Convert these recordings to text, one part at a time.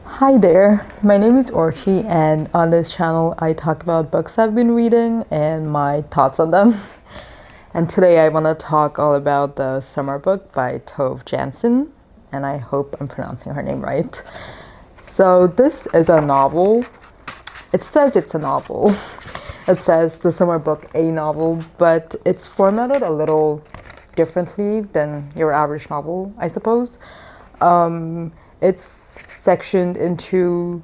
Hi there, my name is Orchi, and on this channel I talk about books I've been reading and my thoughts on them. And today I want to talk all about the Summer Book by Tove Jansson, and I hope I'm pronouncing her name right. So this is a novel. It says it's a novel. It says the Summer Book, a novel, but it's formatted a little differently than your average novel, I suppose. It's sectioned into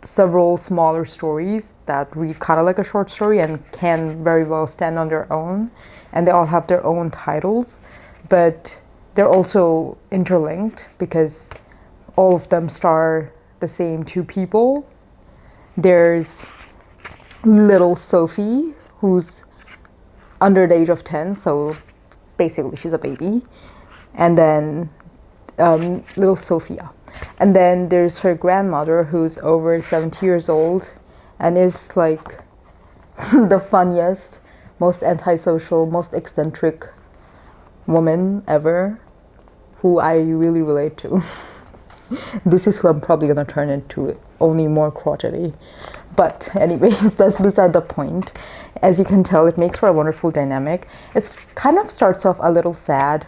several smaller stories that read kind of like a short story and can very well stand on their own. And they all have their own titles, but they're also interlinked because all of them star the same two people. There's little Sophie, who's under the age of 10, so basically she's a baby. And then little Sophia. And then there's her grandmother, who's over 70 years old and is like the funniest, most antisocial, most eccentric woman ever, who I really relate to. This is who I'm probably gonna turn into, only more crotchety. But anyways, that's beside the point. As you can tell, it makes for a wonderful dynamic. It kind of starts off a little sad,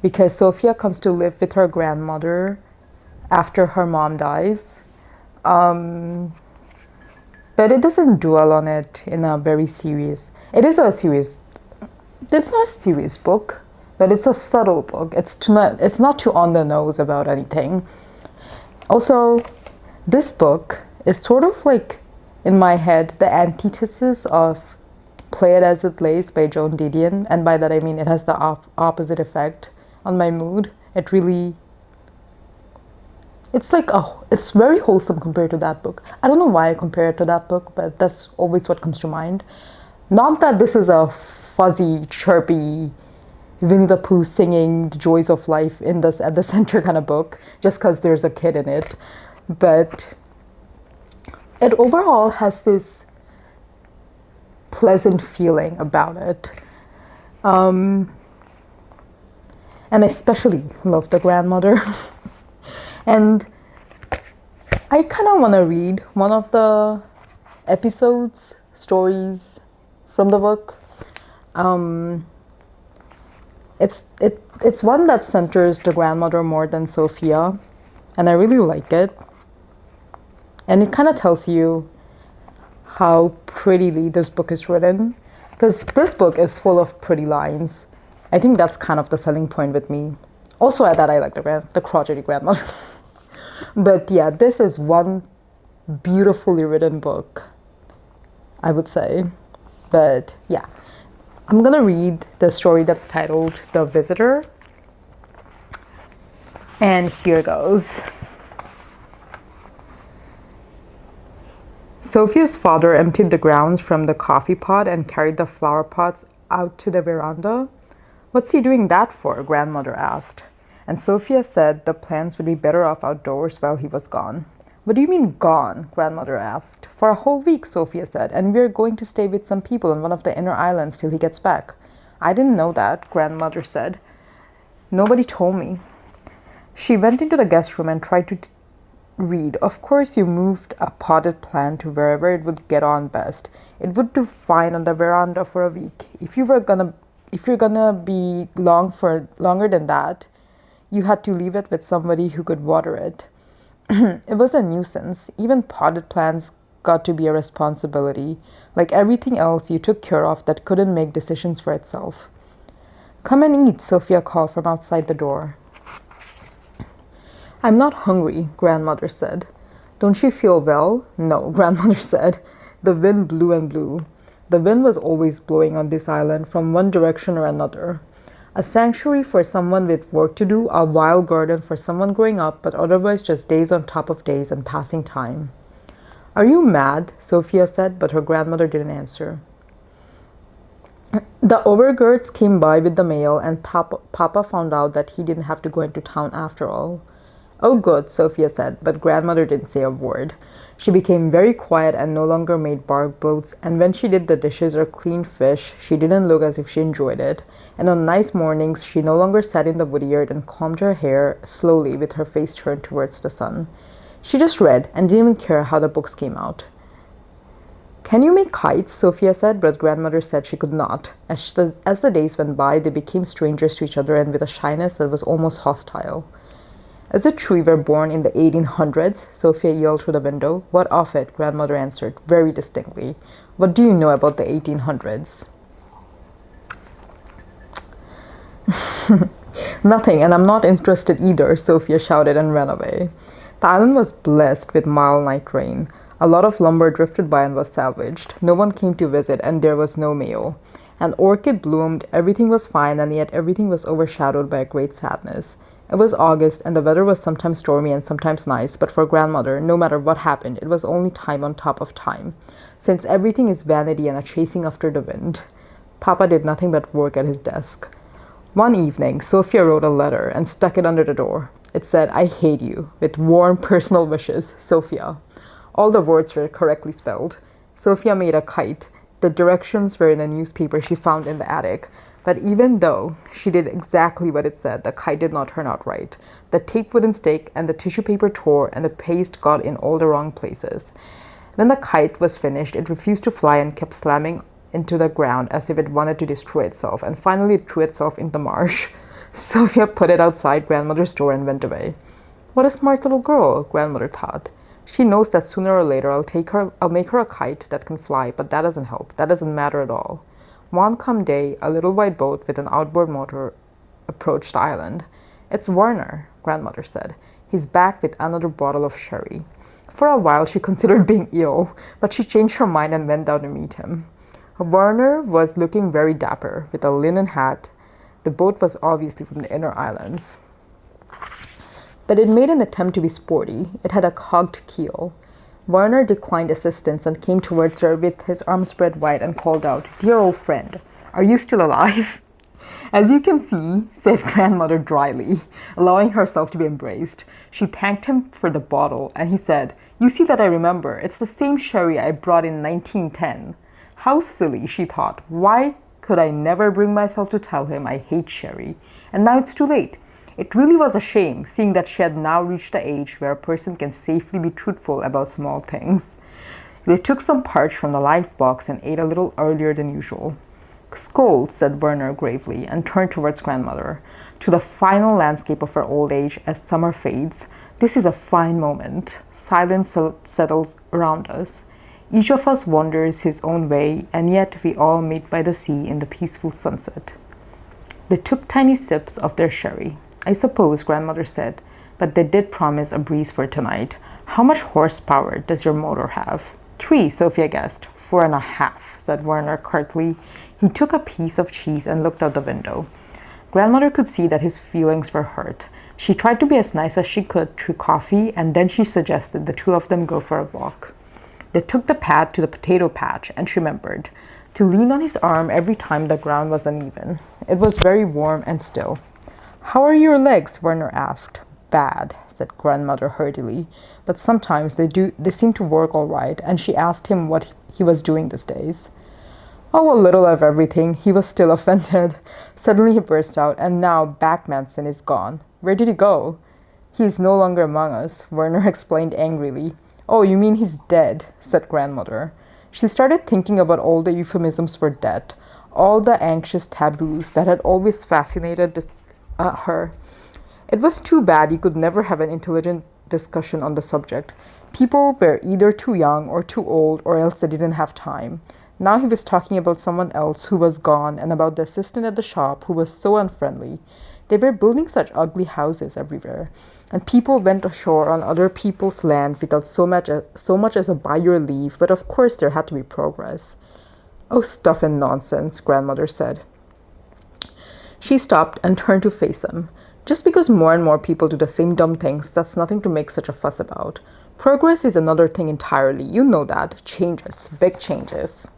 because Sophia comes to live with her grandmother after her mom dies. But it doesn't dwell on it in a very serious. It's not a serious book, but it's a subtle book. It's not too on the nose about anything. Also, this book is sort of like, in my head, the antithesis of Play It As It Lays by Joan Didion. And by that I mean it has the opposite effect on my mood. It's very wholesome compared to that book. I don't know why I compare it to that book, but that's always what comes to mind. Not that this is a fuzzy, chirpy, Winnie the Pooh singing the joys of life at the center kind of book, just because there's a kid in it. But it overall has this pleasant feeling about it. And I especially love the grandmother. And I kind of want to read one of the stories from the book. It's one that centers the grandmother more than Sophia, and I really like it. And it kind of tells you how prettily this book is written, because this book is full of pretty lines. I think that's kind of the selling point with me. Also, at that I like the crotchety grandmother. But yeah, this is one beautifully written book, I would say. But yeah, I'm gonna read the story that's titled The Visitor. And here goes. Sophia's father emptied the grounds from the coffee pot and carried the flower pots out to the veranda. "What's he doing that for?" grandmother asked. And Sophia said the plants would be better off outdoors while he was gone. "What do you mean gone?" grandmother asked. "For a whole week," Sophia said, "and we're going to stay with some people on one of the inner islands till he gets back." "I didn't know that," grandmother said. "Nobody told me." She went into the guest room and tried to read. "Of course you moved a potted plant to wherever it would get on best. It would do fine on the veranda for a week. If you're gonna be longer than that, you had to leave it with somebody who could water it." It was a nuisance. Even potted plants got to be a responsibility. Like everything else you took care of that couldn't make decisions for itself. "Come and eat," Sophia called from outside the door. "I'm not hungry," grandmother said. "Don't you feel well?" "No," grandmother said. The wind blew and blew. The wind was always blowing on this island from one direction or another. A sanctuary for someone with work to do, a wild garden for someone growing up, but otherwise just days on top of days and passing time. "Are you mad?" Sophia said, but her grandmother didn't answer. The Overgirds came by with the mail, and Papa found out that he didn't have to go into town after all. "Oh, good," Sophia said, but grandmother didn't say a word. She became very quiet and no longer made bark boats, and when she did the dishes or cleaned fish, she didn't look as if she enjoyed it. And on nice mornings, she no longer sat in the woodyard and combed her hair slowly with her face turned towards the sun. She just read and didn't even care how the books came out. "Can you make kites?" Sophia said, but grandmother said she could not. As the days went by, they became strangers to each other and with a shyness that was almost hostile. "Is it true you were born in the 1800s?" Sophia yelled through the window. "What of it?" grandmother answered very distinctly. "What do you know about the 1800s?" "Nothing, and I'm not interested either," Sophia shouted and ran away. The island was blessed with mild night rain. A lot of lumber drifted by and was salvaged. No one came to visit, and there was no mail. An orchid bloomed, everything was fine, and yet everything was overshadowed by a great sadness. It was August, and the weather was sometimes stormy and sometimes nice, but for grandmother, no matter what happened, it was only time on top of time, since everything is vanity and a chasing after the wind. Papa did nothing but work at his desk. One evening, Sophia wrote a letter and stuck it under the door. It said, "I hate you," with warm personal wishes, Sophia. All the words were correctly spelled. Sophia made a kite. The directions were in a newspaper she found in the attic. But even though she did exactly what it said, the kite did not turn out right. The tape wouldn't stick, and the tissue paper tore, and the paste got in all the wrong places. When the kite was finished, it refused to fly and kept slamming into the ground as if it wanted to destroy itself, and finally it threw itself in the marsh. Sophia put it outside grandmother's door and went away. What a smart little girl, grandmother thought. She knows that sooner or later I'll make her a kite that can fly, but that doesn't help. That doesn't matter at all. One calm day, a little white boat with an outboard motor approached the island. "It's Werner," grandmother said. "He's back with another bottle of sherry." For a while she considered being ill, but she changed her mind and went down to meet him. Werner was looking very dapper, with a linen hat. The boat was obviously from the inner islands, but it made an attempt to be sporty. It had a cogged keel. Werner declined assistance and came towards her with his arms spread wide and called out, "Dear old friend, are you still alive?" "As you can see," said grandmother dryly, allowing herself to be embraced. She thanked him for the bottle, and he said, "You see that I remember. It's the same sherry I brought in 1910. How silly, she thought. Why could I never bring myself to tell him I hate sherry? And now it's too late. It really was a shame, seeing that she had now reached the age where a person can safely be truthful about small things. They took some parch from the life box and ate a little earlier than usual. "Skoll," said Werner gravely, and turned towards grandmother. "To the final landscape of her old age as summer fades, this is a fine moment. Silence settles around us. Each of us wanders his own way, and yet we all meet by the sea in the peaceful sunset." They took tiny sips of their sherry. "I suppose," grandmother said, "but they did promise a breeze for tonight. How much horsepower does your motor have?" "3, Sophia guessed. 4.5, said Werner curtly. He took a piece of cheese and looked out the window. Grandmother could see that his feelings were hurt. She tried to be as nice as she could through coffee, and then she suggested the two of them go for a walk. They took the path to the potato patch, and she remembered to lean on his arm every time the ground was uneven. It was very warm and still. "How are your legs?" Werner asked. "Bad," said grandmother hurriedly, "but sometimes they seem to work all right," and she asked him what he was doing these days. "Oh, a little of everything." He was still offended. Suddenly he burst out, "And now Backmanson is gone." "Where did he go?" "He is no longer among us," Werner explained angrily. "Oh, you mean he's dead," said grandmother. She started thinking about all the euphemisms for death, all the anxious taboos that had always fascinated her. It was too bad you could never have an intelligent discussion on the subject. People were either too young or too old, or else they didn't have time. Now he was talking about someone else who was gone, and about the assistant at the shop who was so unfriendly. They were building such ugly houses everywhere, and people went ashore on other people's land without so much as a by your leave, but of course there had to be progress. "Oh, stuff and nonsense," grandmother said. She stopped and turned to face him. "Just because more and more people do the same dumb things, that's nothing to make such a fuss about. Progress is another thing entirely. You know that. Changes. Big changes."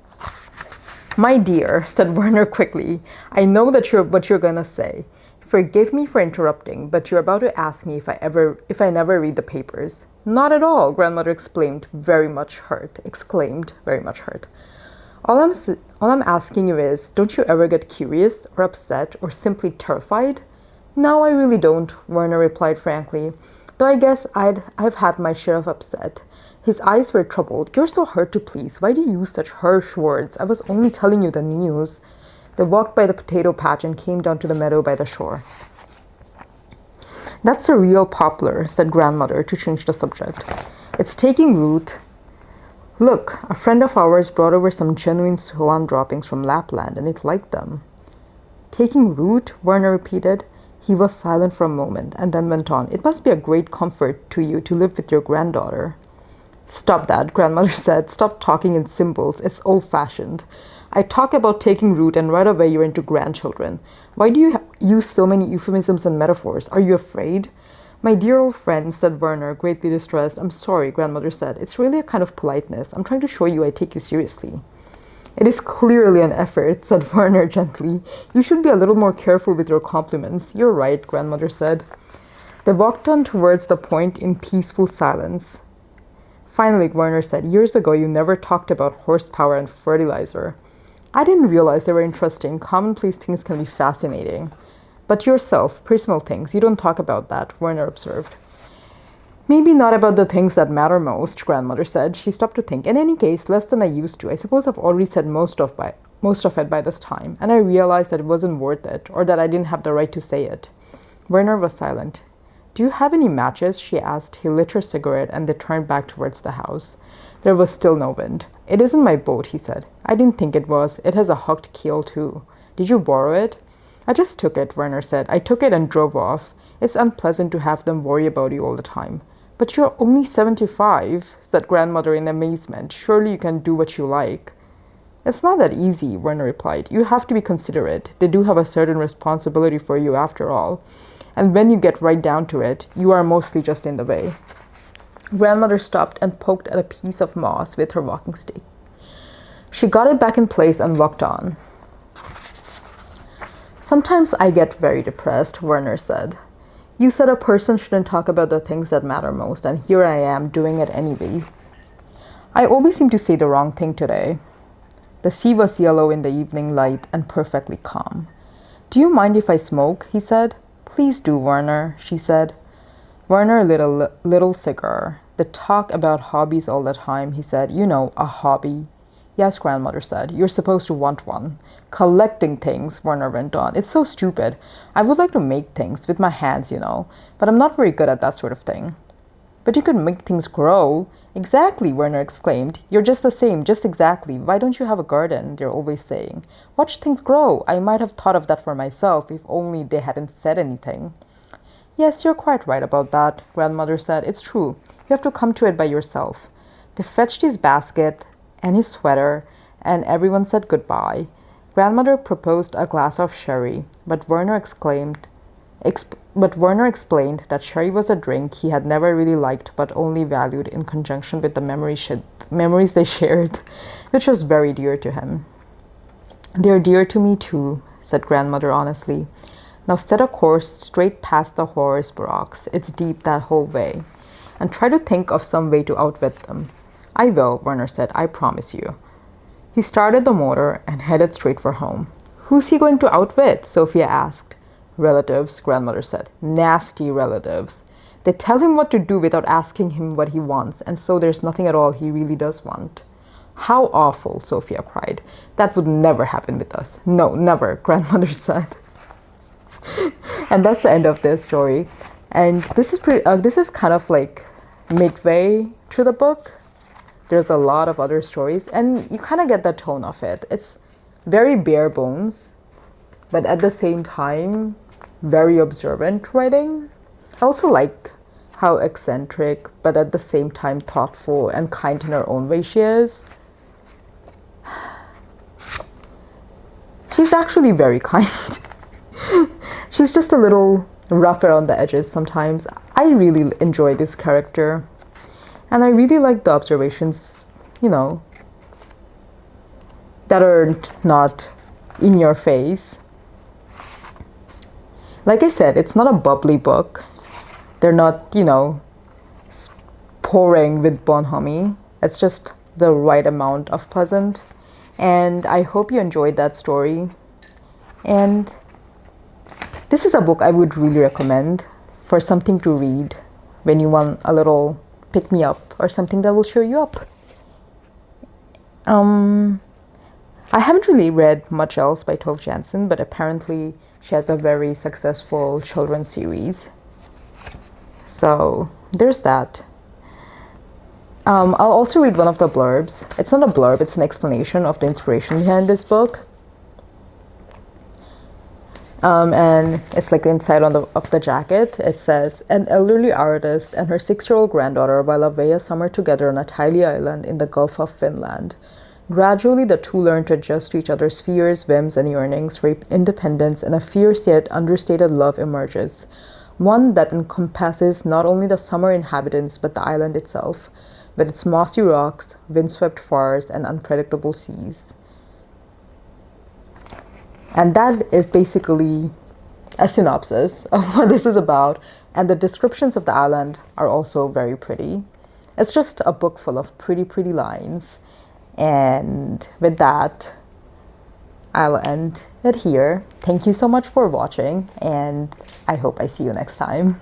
"My dear," said Werner quickly, "I know what you're going to say. Forgive me for interrupting, but you're about to ask me if I never read the papers. Not at all, grandmother exclaimed, very much hurt. All I'm asking you is, don't you ever get curious or upset or simply terrified? No, I really don't, Werner replied frankly, though I guess I've had my share of upset. His eyes were troubled. You're so hard to please. Why do you use such harsh words? I was only telling you the news. They walked by the potato patch and came down to the meadow by the shore. That's a real poplar, said grandmother to change the subject. It's taking root. Look, a friend of ours brought over some genuine swan droppings from Lapland and it liked them. Taking root, Werner repeated. He was silent for a moment and then went on. It must be a great comfort to you to live with your granddaughter. Stop that, grandmother said. Stop talking in symbols. It's old-fashioned. I talk about taking root and right away you're into grandchildren. Why do you use so many euphemisms and metaphors? Are you afraid? My dear old friend, said Werner, greatly distressed. I'm sorry, grandmother said. It's really a kind of politeness. I'm trying to show you I take you seriously. It is clearly an effort, said Werner gently. You should be a little more careful with your compliments. You're right, grandmother said. They walked on towards the point in peaceful silence. Finally, Werner said, years ago you never talked about horsepower and fertilizer. I didn't realize they were interesting. Commonplace things can be fascinating. But yourself, personal things, you don't talk about that, Werner observed. Maybe not about the things that matter most, grandmother said. She stopped to think. In any case, less than I used to. I suppose I've already said most of it by this time, and I realized that it wasn't worth it, or that I didn't have the right to say it. Werner was silent. Do you have any matches? She asked. He lit her cigarette, and they turned back towards the house. There was still no wind. It isn't my boat, he said. I didn't think it was. It has a hucked keel, too. Did you borrow it? I just took it, Werner said. I took it and drove off. It's unpleasant to have them worry about you all the time. But you're only 75, said grandmother in amazement. Surely you can do what you like. It's not that easy, Werner replied. You have to be considerate. They do have a certain responsibility for you after all. And when you get right down to it, you are mostly just in the way. Grandmother stopped and poked at a piece of moss with her walking stick. She got it back in place and walked on. Sometimes I get very depressed, Werner said. You said a person shouldn't talk about the things that matter most, and here I am doing it anyway. I always seem to say the wrong thing today. The sea was yellow in the evening light and perfectly calm. Do you mind if I smoke? He said. Please do, Werner, she said. Werner lit a little cigar. They talk about hobbies all the time, he said. You know, a hobby. Yes, grandmother said. You're supposed to want one. Collecting things, Werner went on. It's so stupid. I would like to make things with my hands, you know, but I'm not very good at that sort of thing. But you could make things grow. Exactly, Werner exclaimed. You're just the same, just exactly. Why don't you have a garden? They're always saying. Watch things grow. I might have thought of that for myself if only they hadn't said anything. Yes, you're quite right about that, grandmother said. It's true. You have to come to it by yourself. They fetched his basket and his sweater, and everyone said goodbye. Grandmother proposed a glass of sherry, but Werner explained that sherry was a drink he had never really liked but only valued in conjunction with the memories they shared, which was very dear to him. They're dear to me too, said grandmother honestly. Now set a course straight past the Horace rocks. It's deep that whole way. And try to think of some way to outwit them. I will, Werner said. I promise you. He started the motor and headed straight for home. Who's he going to outwit? Sophia asked. Relatives, grandmother said. Nasty relatives. They tell him what to do without asking him what he wants, and so there's nothing at all he really does want. How awful, Sophia cried. That would never happen with us. No, never, grandmother said. And that's the end of this story. And this is kind of like midway through the book. There's a lot of other stories, and you kind of get the tone of it. It's very bare bones, but at the same time, very observant writing. I also like how eccentric, but at the same time thoughtful and kind in her own way she is. She's actually very kind. She's just a little rough around the edges sometimes. I really enjoy this character. And I really like the observations, you know, that are not in your face. Like I said, it's not a bubbly book. They're not, pouring with bonhomie. It's just the right amount of pleasant. And I hope you enjoyed that story. And this is a book I would really recommend for something to read when you want a little pick me up or something that will cheer you up. I haven't really read much else by Tove Jansson, but apparently she has a very successful children's series. So there's that. I'll also read one of the blurbs. It's not a blurb, it's an explanation of the inspiration behind this book. And it's like the inside of the jacket. It says, an elderly artist and her 6-year-old granddaughter while away a summer together on a tiny island in the Gulf of Finland. Gradually, the two learn to adjust to each other's fears, whims, and yearnings for independence, and a fierce yet understated love emerges. One that encompasses not only the summer inhabitants but the island itself, with its mossy rocks, windswept fars, and unpredictable seas. And that is basically a synopsis of what this is about. And the descriptions of the island are also very pretty. It's just a book full of pretty, pretty lines. And with that, I'll end it here. Thank you so much for watching, and I hope I see you next time.